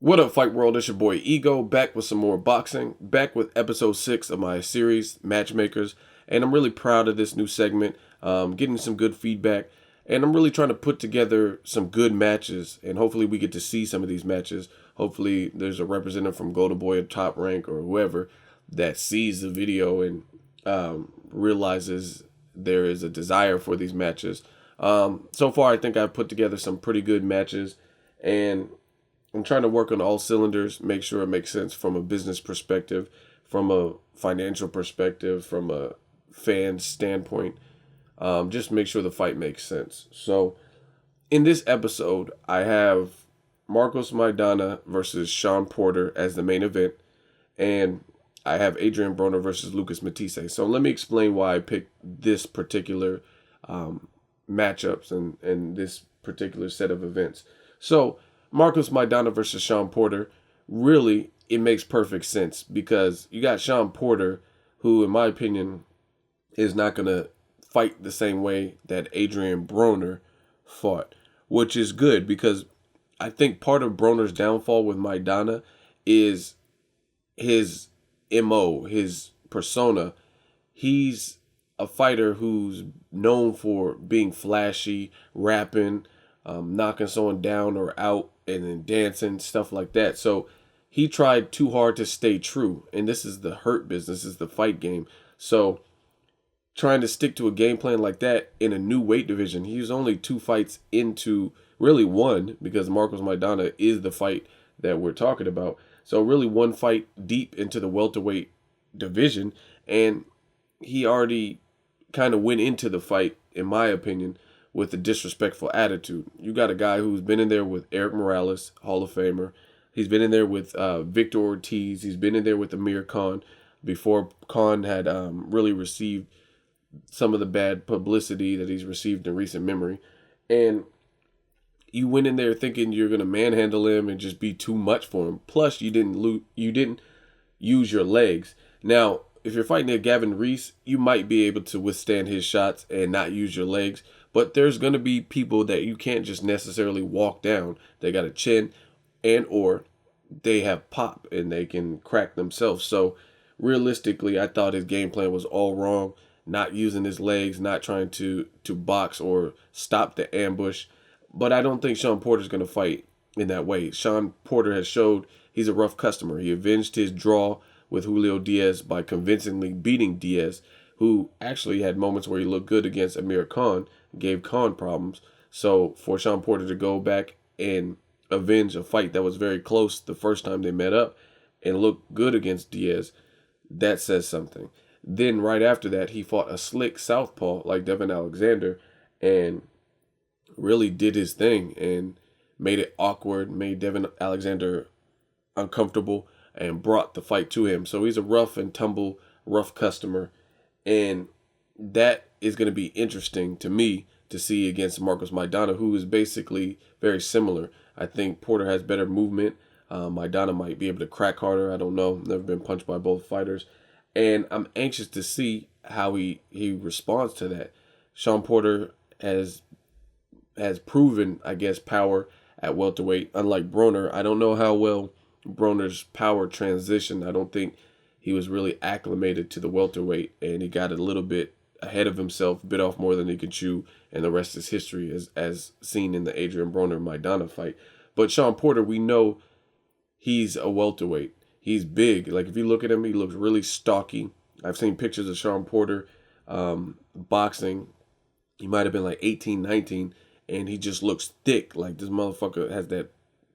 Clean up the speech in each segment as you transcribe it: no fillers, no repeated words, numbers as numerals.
What up, Fight World? It's your boy Ego, back with some more boxing, back with episode 6 of my series, Matchmakers, and I'm really proud of this new segment, getting some good feedback, and I'm really trying to put together some good matches, and hopefully we get to see some of these matches. Hopefully there's a representative from Golden Boy or Top Rank or whoever that sees the video and realizes there is a desire for these matches. So far, I think I've put together some pretty good matches, and I'm trying to work on all cylinders, make sure it makes sense from a business perspective, from a financial perspective, from a fan standpoint. Just make sure the fight makes sense. So, in this episode, I have Marcos Maidana versus Shawn Porter as the main event, and I have Adrien Broner versus Lucas Matthysse. So let me explain why I picked this particular matchups and this particular set of events. So Marcos Maidana versus Shawn Porter, really, it makes perfect sense because you got Shawn Porter, who, in my opinion, is not going to fight the same way that Adrien Broner fought, which is good because I think part of Broner's downfall with Maidana is his MO, his persona. He's a fighter who's known for being flashy, rapping, knocking someone down or out, and then dancing, stuff like that. So he tried too hard to stay true. And this is the hurt business, this is the fight game. So trying to stick to a game plan like that in a new weight division, he was only 2 fights into, really one, because Marcos Maidana is the fight that we're talking about. So really 1 fight deep into the welterweight division, and he already kind of went into the fight, in my opinion, with a disrespectful attitude. You got a guy who's been in there with Eric Morales, Hall of Famer. He's been in there with Victor Ortiz. He's been in there with Amir Khan before Khan had really received some of the bad publicity that he's received in recent memory. And you went in there thinking you're going to manhandle him and just be too much for him. Plus, you didn't use your legs. Now, if you're fighting a Gavin Reese, you might be able to withstand his shots and not use your legs. But there's going to be people that you can't just necessarily walk down. They got a chin and or they have pop and they can crack themselves. So realistically, I thought his game plan was all wrong. Not using his legs, not trying to box or stop the ambush. But I don't think Shawn Porter's going to fight in that way. Shawn Porter has showed he's a rough customer. He avenged his draw with Julio Diaz by convincingly beating Diaz, who actually had moments where he looked good against Amir Khan, gave Khan problems. So for Shawn Porter to go back and avenge a fight that was very close the first time they met up and look good against Diaz, that says something. Then right after that, he fought a slick southpaw like Devin Alexander and really did his thing and made it awkward, made Devin Alexander uncomfortable, and brought the fight to him. So he's a rough and tumble, rough customer. And that is going to be interesting to me to see against Marcos Maidana, who is basically very similar. I think Porter has better movement. Maidana might be able to crack harder. I don't know. Never been punched by both fighters. And I'm anxious to see how he responds to that. Shawn Porter has proven, I guess, power at welterweight. Unlike Broner, I don't know how well Broner's power transitioned. I don't think he was really acclimated to the welterweight, and he got a little bit ahead of himself, bit off more than he could chew, and the rest is history, as seen in the Adrien Broner-Maidana fight. But Shawn Porter, we know he's a welterweight. He's big. Like, if you look at him, he looks really stocky. I've seen pictures of Shawn Porter boxing. He might have been like 18, 19, and he just looks thick. Like, this motherfucker has that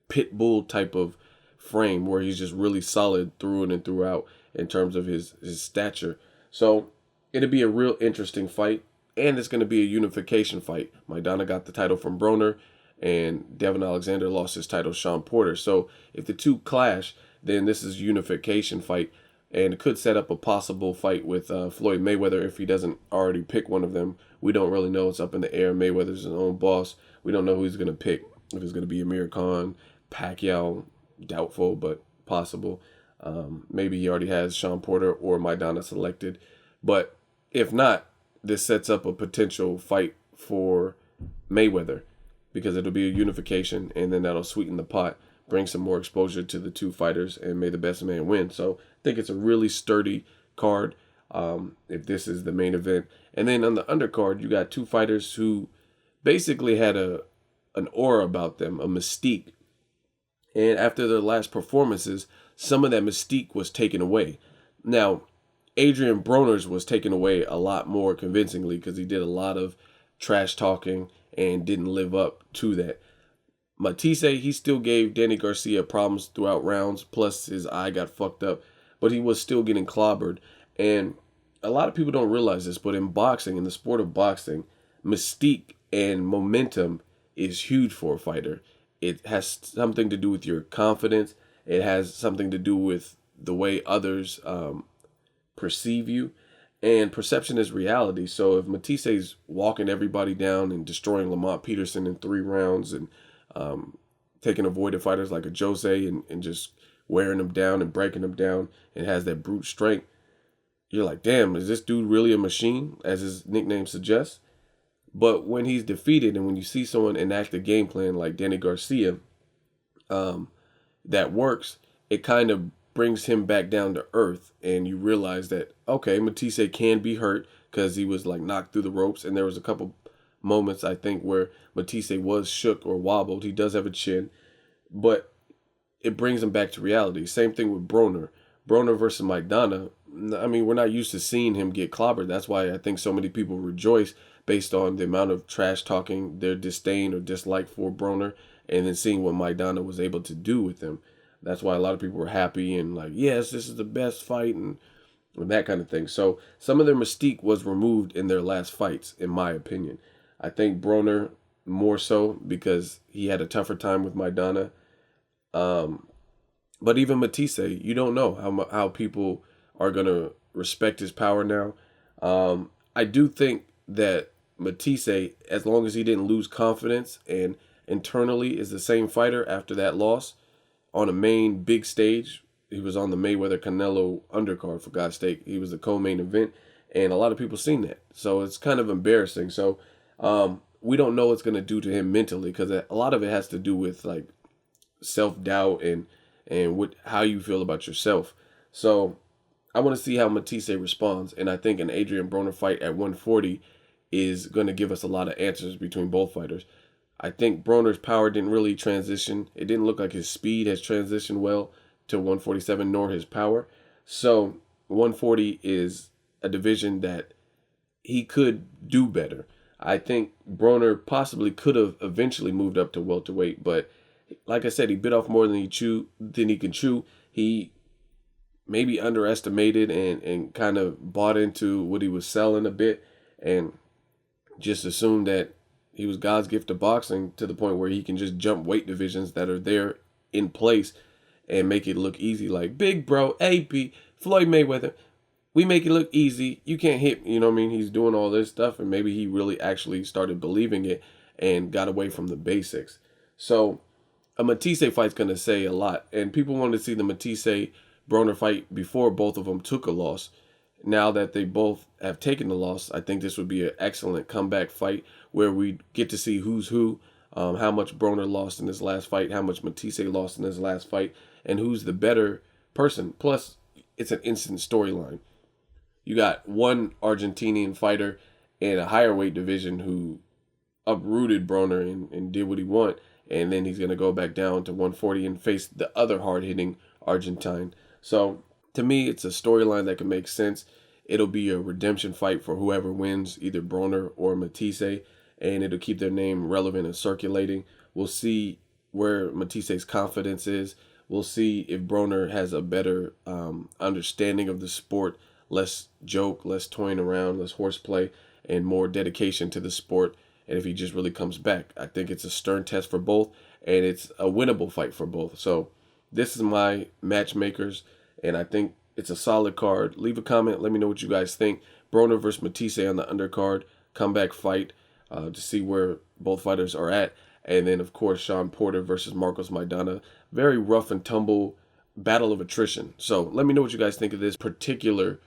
pit bull type of frame where he's just really solid through and throughout in terms of his stature. So it'll be a real interesting fight, and it's going to be a unification fight. Maidana got the title from Broner, and Devin Alexander lost his title to Shawn Porter. So if the two clash, then this is a unification fight, and it could set up a possible fight with Floyd Mayweather if he doesn't already pick one of them. We don't really know. It's up in the air. Mayweather's his own boss. We don't know who he's going to pick. If it's going to be Amir Khan, Pacquiao, doubtful, but possible. Maybe he already has Shawn Porter or Maidana selected. But if not, this sets up a potential fight for Mayweather because it'll be a unification, and then that'll sweeten the pot. bring some more exposure to the two fighters, and may the best man win. So I think it's a really sturdy card if this is the main event. And then on the undercard, you got two fighters who basically had an aura about them, a mystique. And after their last performances, some of that mystique was taken away. Now, Adrien Broner's was taken away a lot more convincingly because he did a lot of trash talking and didn't live up to that. Matthysse, he still gave Danny Garcia problems throughout rounds, plus his eye got fucked up, but he was still getting clobbered. And a lot of people don't realize this, but in boxing, in the sport of boxing, mystique and momentum is huge for a fighter. It has something to do with your confidence. It has something to do with the way others perceive you. And perception is reality. So if Mathisse's walking everybody down and destroying Lamont Peterson in 3 rounds and taking avoided fighters like a Jose and just wearing them down and breaking them down and has that brute strength, you're like, damn, is this dude really a machine, as his nickname suggests? But when he's defeated and when you see someone enact a game plan like Danny Garcia that works, it kind of brings him back down to earth, and you realize that, okay, Matthysse can be hurt because he was like knocked through the ropes, and there was a couple moments, I think, where Matthysse was shook or wobbled. He does have a chin, but it brings him back to reality. Same thing with Broner. Broner versus Maidana, I mean, we're not used to seeing him get clobbered. That's why I think so many people rejoice based on the amount of trash talking, their disdain or dislike for Broner, and then seeing what Maidana was able to do with him. That's why a lot of people were happy and like, yes, this is the best fight and that kind of thing. So some of their mystique was removed in their last fights, in my opinion. I think Broner more so because he had a tougher time with Maidana. But even Matthysse, you don't know how people are going to respect his power now. I do think that Matthysse, as long as he didn't lose confidence and internally is the same fighter after that loss on a main big stage. He was on the Mayweather-Canelo undercard, for God's sake. He was the co-main event, and a lot of people seen that. So it's kind of embarrassing. So we don't know what's going to do to him mentally because a lot of it has to do with like self-doubt and how you feel about yourself. So I want to see how Matthysse responds, and I think an Adrien Broner fight at 140 is going to give us a lot of answers between both fighters. I think Broner's power didn't really transition. It didn't look like his speed has transitioned well to 147, nor his power. So 140 is a division that he could do better. I think Broner possibly could have eventually moved up to welterweight, but like I said, he bit off more than he can chew. He maybe underestimated and kind of bought into what he was selling a bit and just assumed that he was God's gift to boxing to the point where he can just jump weight divisions that are there in place and make it look easy. Like, big bro, AP, Floyd Mayweather, we make it look easy. You can't hit, you know what I mean? He's doing all this stuff, and maybe he really actually started believing it and got away from the basics. So a Matthysse fight's going to say a lot, and people wanted to see the Matthysse-Broner fight before both of them took a loss. Now that they both have taken the loss, I think this would be an excellent comeback fight where we get to see who's who, how much Broner lost in his last fight, how much Matthysse lost in his last fight, and who's the better person. Plus, it's an instant storyline. You got one Argentinian fighter in a higher weight division who uprooted Broner and did what he wanted, and then he's going to go back down to 140 and face the other hard-hitting Argentine. So to me, it's a storyline that can make sense. It'll be a redemption fight for whoever wins, either Broner or Matthysse, and it'll keep their name relevant and circulating. We'll see where Matisse's confidence is. We'll see if Broner has a better understanding of the sport, less joke, less toying around, less horseplay, and more dedication to the sport. And if he just really comes back, I think it's a stern test for both, and it's a winnable fight for both. So this is my Matchmakers, and I think it's a solid card. Leave a comment. Let me know what you guys think. Broner versus Matthysse on the undercard. Comeback fight to see where both fighters are at. And then, of course, Shawn Porter versus Marcos Maidana. Very rough and tumble battle of attrition. So let me know what you guys think of this particular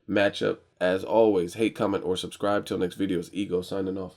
matchup. As always, hate, comment, or subscribe. Till next video, it's Ego signing off.